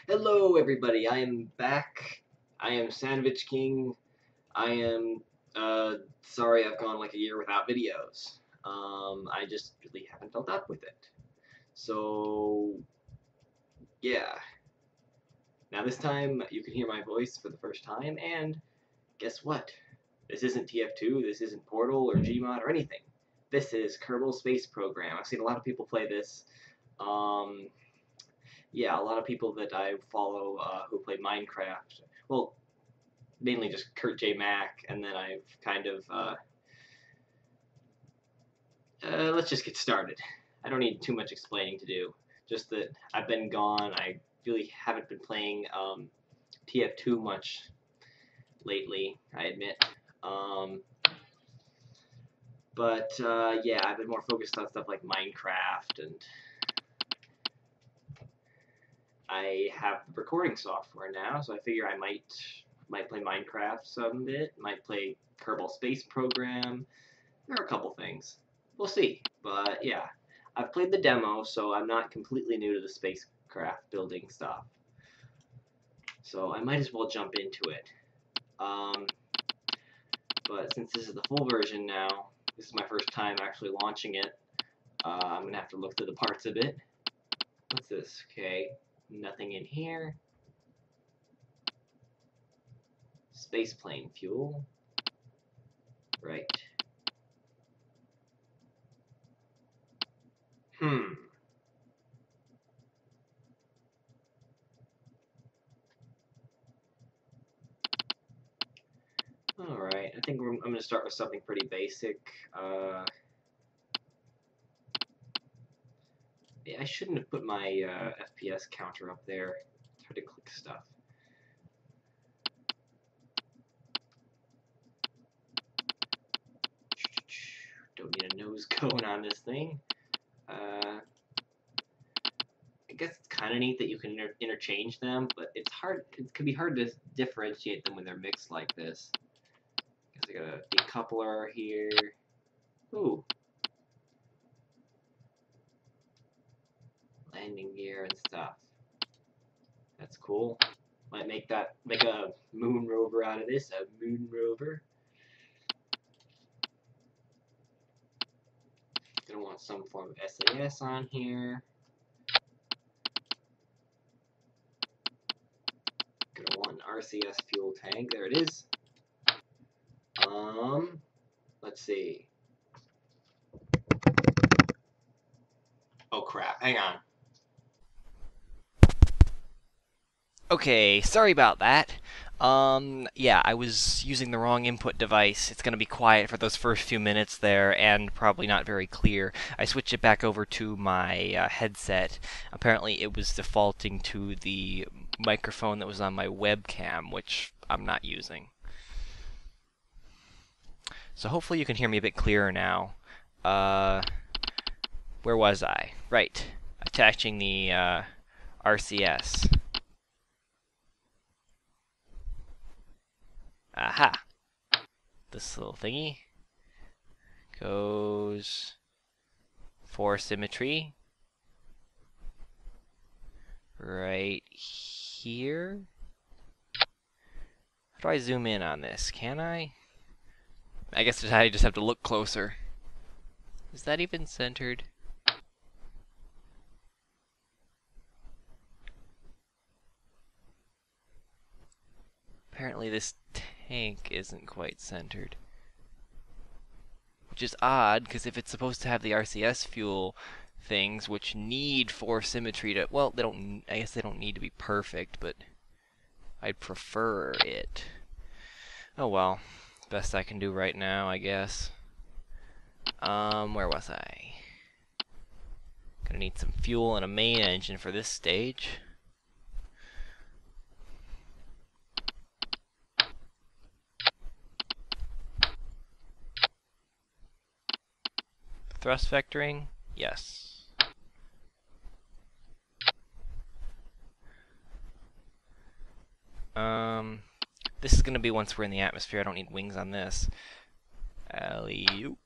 Hello everybody, I am back. I am Sandwich King. I am sorry I've gone like a year without videos. I just really haven't felt up with it. So yeah. Now this time you can hear my voice for the first time, and guess what? This isn't TF2, this isn't Portal or Gmod or anything. This is Kerbal Space Program. I've seen a lot of people play this. Yeah, a lot of people that I follow who play Minecraft. Well, mainly just kurtjmac, and then I've kind of let's just get started. I don't need too much explaining to do. Just that I've been gone. I really haven't been playing TF2 much lately, I admit. But yeah, I've been more focused on stuff like Minecraft, and I have recording software now, so I figure I might play Minecraft some bit, might play Kerbal Space Program. There are a couple things. We'll see. But yeah, I've played the demo, so I'm not completely new to the spacecraft building stuff. So I might as well jump into it. But since this is the full version now, this is my first time actually launching it. I'm going to have to look through the parts a bit. What's this? Okay, nothing in here. Spaceplane fuel. Right. Alright, I think I'm going to start with something pretty basic. Yeah, I shouldn't have put my FPS counter up there. It's hard to click stuff. Don't need a nose cone on this thing. I guess it's kind of neat that you can interchange them, but it's hard. It can be hard to differentiate them when they're mixed like this. Guess I got a decoupler here. Ooh, landing gear and stuff. That's cool. Might make a moon rover out of this. A moon rover. Gonna want some form of SAS on here. Gonna want an RCS fuel tank. There it is. Let's see. Oh crap, hang on. Okay, sorry about that. Yeah, I was using the wrong input device. It's going to be quiet for those first few minutes there and probably not very clear. I switched it back over to my headset. Apparently it was defaulting to the microphone that was on my webcam, which I'm not using. So hopefully you can hear me a bit clearer now. Where was I? Right, attaching the RCS. Aha! This little thingy goes for symmetry right here. How do I zoom in on this? Can I? I guess I just have to look closer. Is that even centered? Apparently this tank isn't quite centered. Which is odd, because if it's supposed to have the RCS fuel things, which need force symmetry to, well, they don't, I guess they don't need to be perfect, but I'd prefer it. Oh well, best I can do right now, I guess. Where was I? Gonna need some fuel and a main engine for this stage. Thrust vectoring? Yes. This is going to be once we're in the atmosphere. I don't need wings on this. Alley-oop.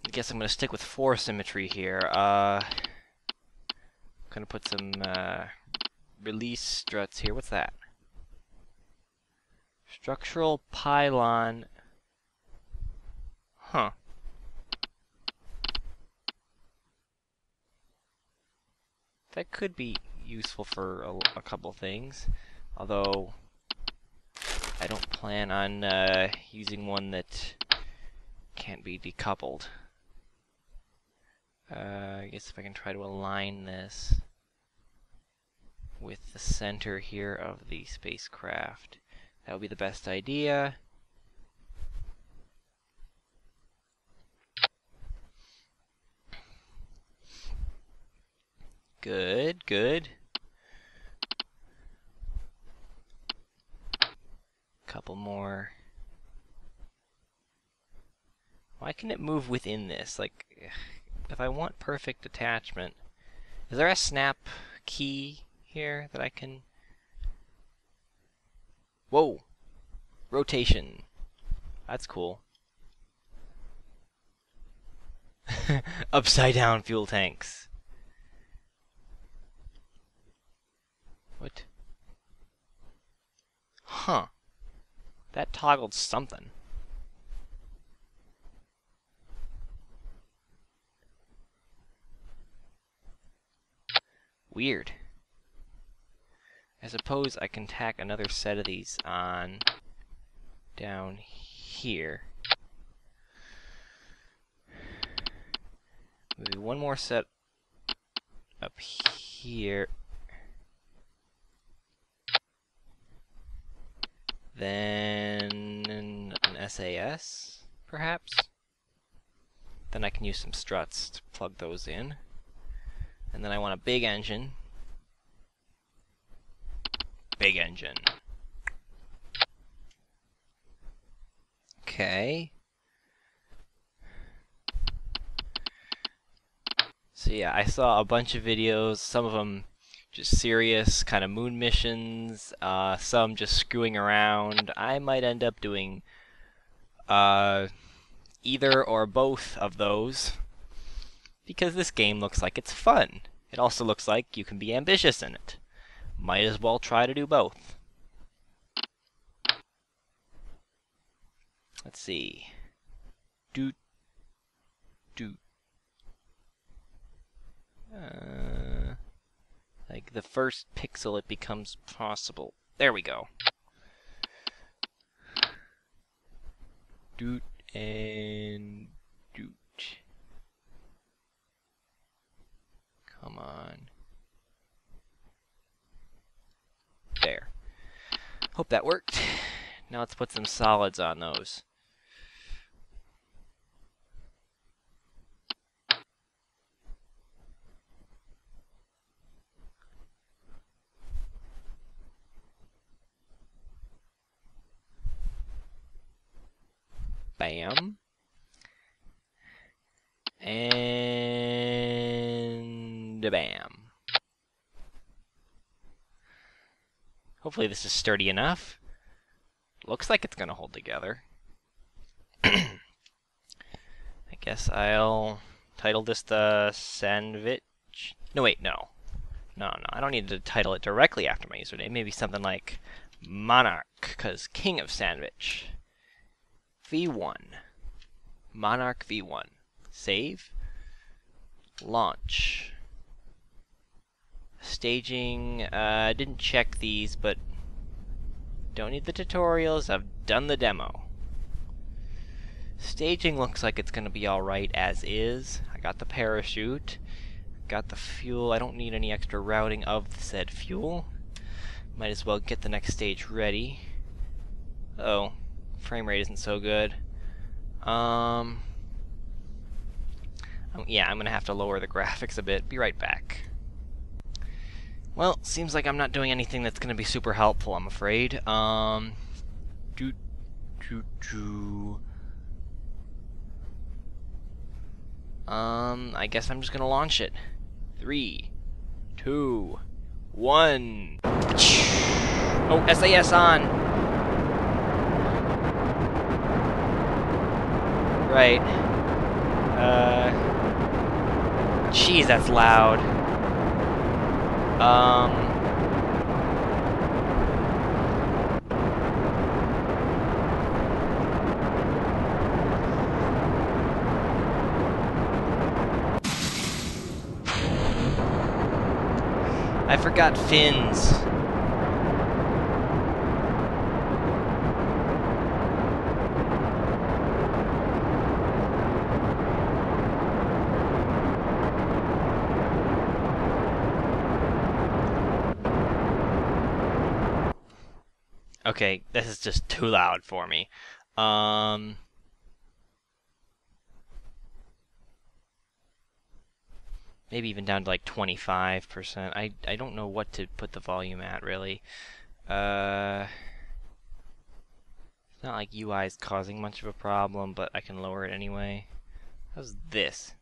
I guess I'm gonna stick with 4 symmetry here. Gonna put some release struts here. What's that? Structural pylon. Huh. That could be useful for a couple things, although I don't plan on using one that can't be decoupled. I guess if I can try to align this with the center here of the spacecraft, that would be the best idea. Good, good. Couple more. Why can it move within this? Like, if I want perfect attachment, is there a snap key here that I can... Whoa! Rotation. That's cool. Upside down fuel tanks. What? Huh. That toggled something. Weird. I suppose I can tack another set of these on down here. Maybe one more set up here. Then an SAS, perhaps? Then I can use some struts to plug those in. And then I want a big engine. Big engine. Okay. So yeah, I saw a bunch of videos, some of them just serious kind of moon missions, some just screwing around. I might end up doing either or both of those, because this game looks like it's fun. It also looks like you can be ambitious in it. Might as well try to do both. Let's see. Doot. Doot. Like the first pixel it becomes possible. There we go. Doot and doot. Come on. There. Hope that worked. Now let's put some solids on those. Bam. And bam. Hopefully this is sturdy enough. Looks like it's gonna hold together. I guess I'll title this the Sandwich. No, wait, no. No, I don't need to title it directly after my username. Maybe something like Monarch, because King of Sandwich. V1. Monarch V1. Save. Launch. Staging. Didn't check these, but don't need the tutorials. I've done the demo. Staging looks like it's going to be alright as is. I got the parachute. Got the fuel. I don't need any extra routing of said fuel. Might as well get the next stage ready. Uh-oh. Frame rate isn't so good. Yeah, I'm gonna have to lower the graphics a bit. Be right back. Well, seems like I'm not doing anything that's gonna be super helpful, I'm afraid. I guess I'm just gonna launch it. 3, 2, 1. Oh, SAS on! Alright. Jeez, that's loud. I forgot fins. Okay, this is just too loud for me. Maybe even down to like 25%. I don't know what to put the volume at, really. It's not like UI is causing much of a problem, but I can lower it anyway. How's this?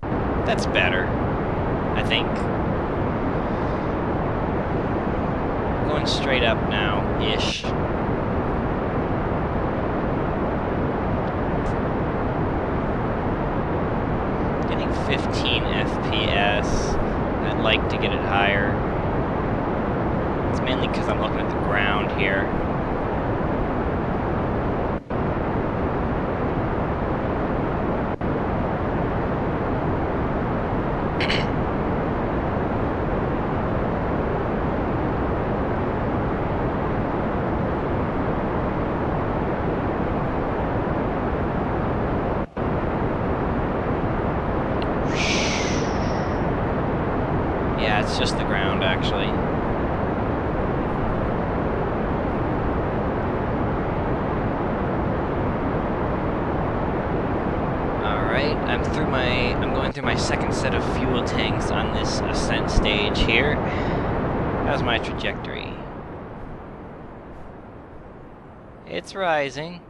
That's better, I think. Going straight up now-ish. Getting 15 FPS. I'd like to get it higher. It's mainly because I'm looking at the ground here. Yeah, it's just the ground, actually. Alright, I'm going through my second set of fuel tanks on this ascent stage here. How's my trajectory? It's rising.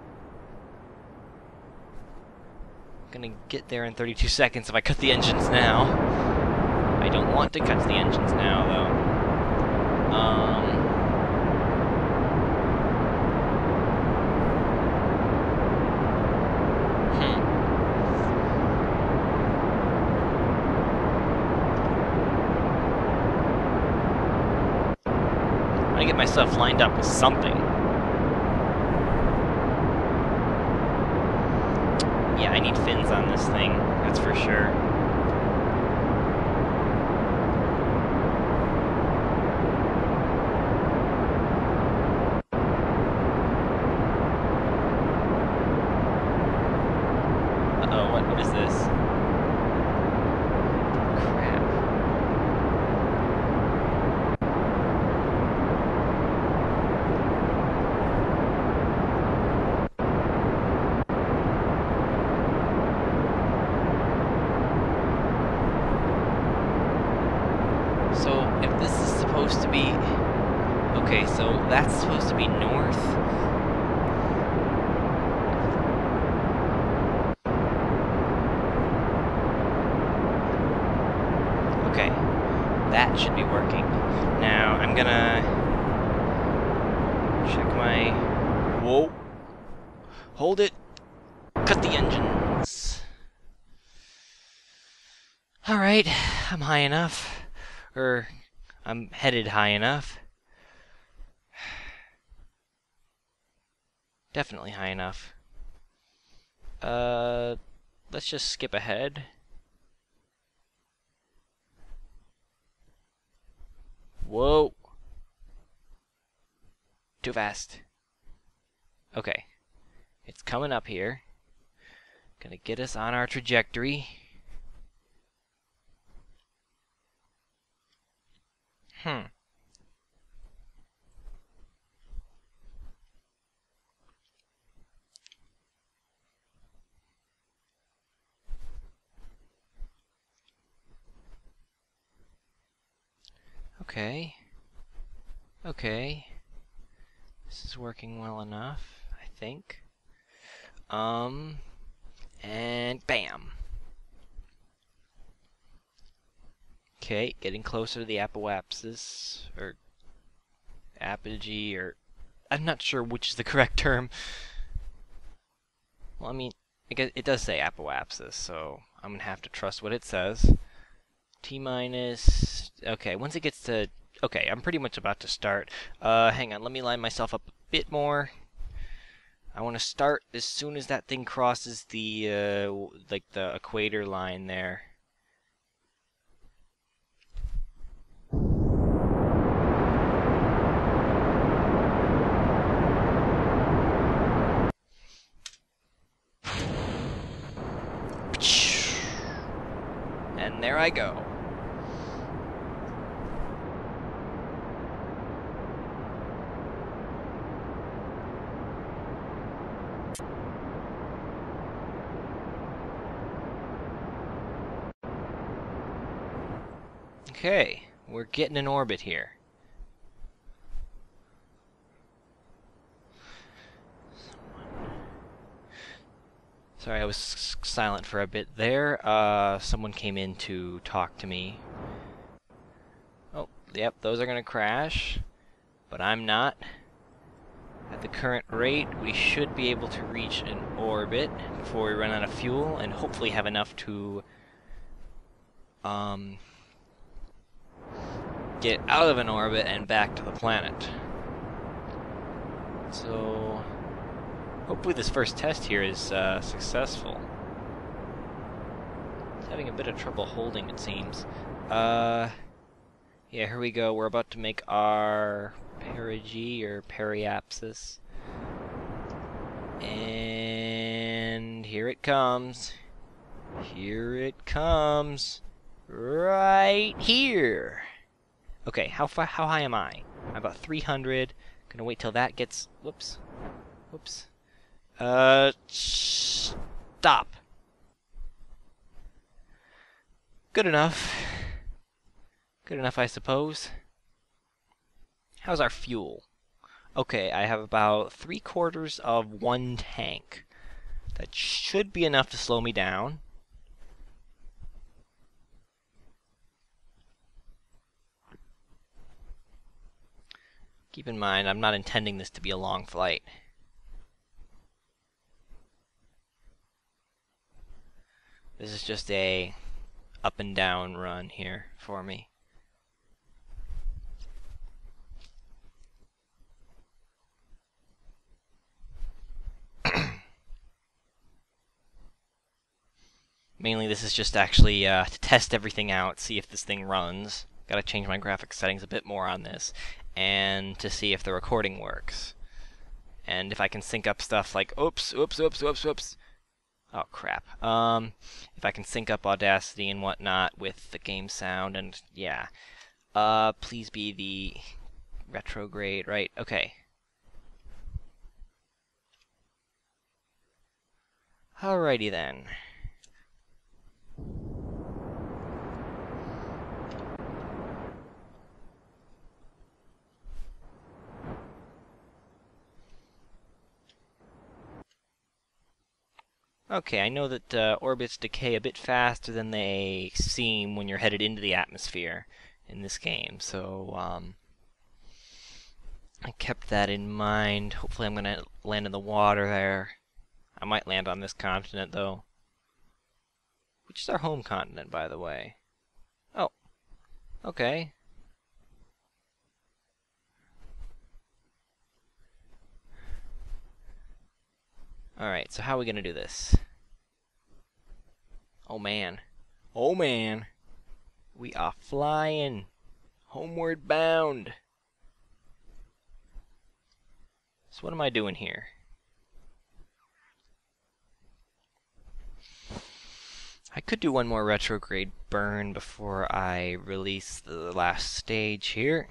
Gonna get there in 32 seconds if I cut the engines now. I don't want to cut the engines now, though. I'm gonna get myself lined up with something. Yeah, I need fins on this thing, that's for sure. What is this? Crap. So, if this is supposed to be... Okay, so that's supposed to be north. Okay, that should be working. Now, I'm gonna check my... Whoa! Hold it! Cut the engines! Alright, I'm high enough. I'm headed high enough. Definitely high enough. Let's just skip ahead. Whoa! Too fast. Okay. It's coming up here. Gonna get us on our trajectory. Okay. Okay. This is working well enough, I think. And bam! Okay, getting closer to the apoapsis, or apogee, or I'm not sure which is the correct term. Well, I mean, I guess it does say apoapsis, so I'm gonna have to trust what it says. T minus. Okay, once it gets to. Okay, I'm pretty much about to start. Hang on, let me line myself up a bit more. I want to start as soon as that thing crosses the like the equator line there. And there I go. Okay, we're getting in orbit here. Sorry, I was silent for a bit there. Someone came in to talk to me. Oh, yep, those are gonna crash, but I'm not. At the current rate, we should be able to reach an orbit before we run out of fuel, and hopefully have enough to get out of an orbit and back to the planet. So, hopefully this first test here is successful. It's having a bit of trouble holding, it seems. Yeah, here we go. We're about to make our perigee, or periapsis. And here it comes. Here it comes. Right here. Okay, how high am I? I'm about 300. Gonna wait till that gets... Whoops. Whoops. Stop. Good enough. Good enough, I suppose. How's our fuel? Okay, I have about 3/4 of one tank. That should be enough to slow me down. Keep in mind, I'm not intending this to be a long flight. This is just a up and down run here for me. Mainly this is just actually to test everything out, see if this thing runs. Gotta change my graphics settings a bit more on this, and to see if the recording works. And if I can sync up stuff like, oops. Oh crap. If I can sync up Audacity and whatnot with the game sound, and yeah. Please be the retrograde, right? Okay. Alrighty then. Okay, I know that orbits decay a bit faster than they seem when you're headed into the atmosphere in this game, so I kept that in mind. Hopefully I'm gonna land in the water there. I might land on this continent, though. Which is our home continent, by the way? Oh, okay. Alright, so how are we gonna do this? Oh man. Oh man. We are flying. Homeward bound. So what am I doing here? I could do one more retrograde burn before I release the last stage here.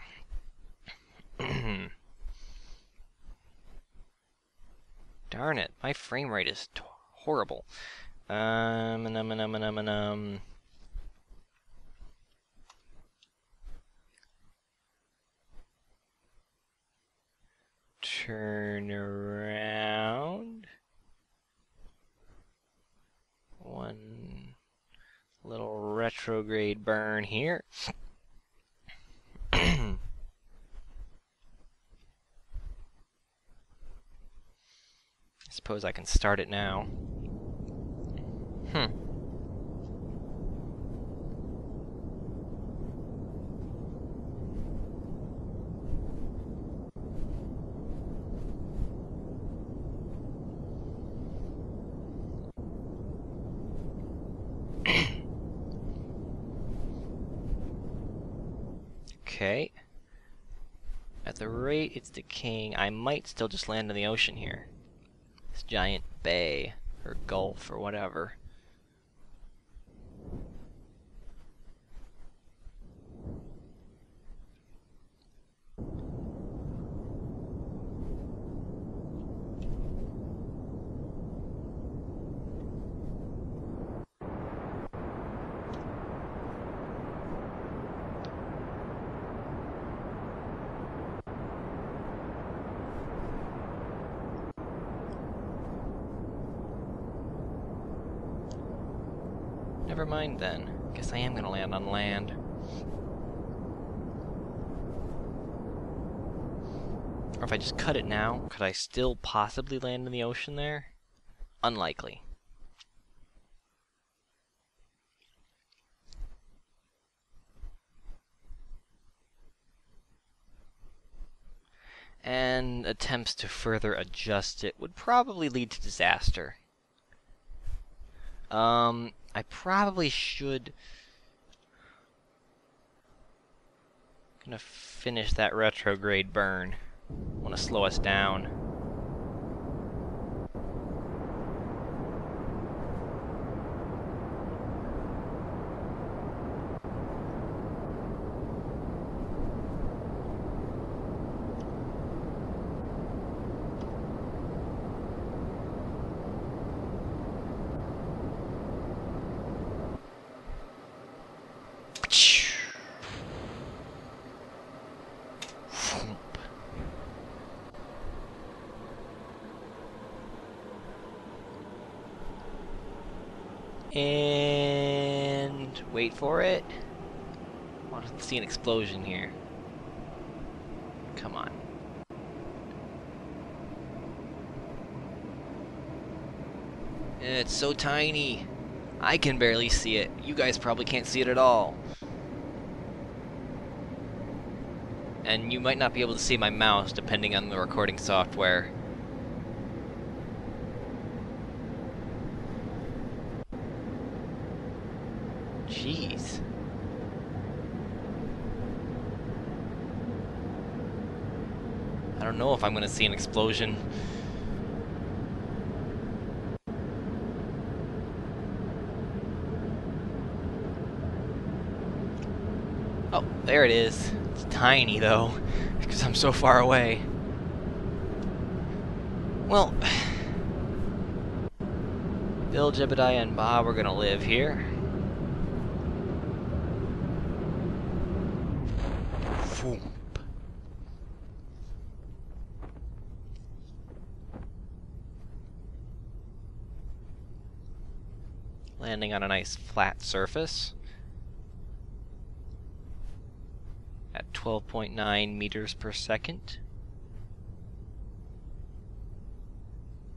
Darn it, my frame rate is horrible. Turn around. One little retrograde burn here. I suppose I can start it now. Okay. At the rate it's decaying, I might still just land in the ocean here. This giant bay, or gulf, or whatever. Never mind then. Guess I am gonna land on land. Or if I just cut it now, could I still possibly land in the ocean there? Unlikely. And attempts to further adjust it would probably lead to disaster. I probably should... Gonna finish that retrograde burn. Want to slow us down. And wait for it. I want to see an explosion here. Come on. It's so tiny. I can barely see it. You guys probably can't see it at all. And you might not be able to see my mouse depending on the recording software. Jeez. I don't know if I'm gonna see an explosion. Oh, there it is. It's tiny though, because I'm so far away. Well, Bill, Jebediah, and Bob are gonna live here. Landing on a nice flat surface at 12.9 meters per second,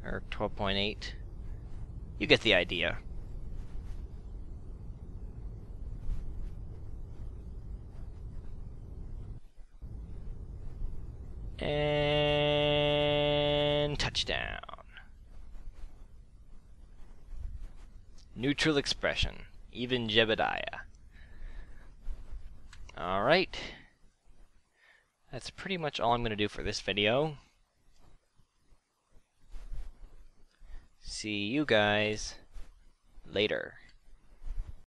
or 12.8. You get the idea. And touchdown. Neutral expression. Even Jebediah. Alright. That's pretty much all I'm going to do for this video. See you guys later.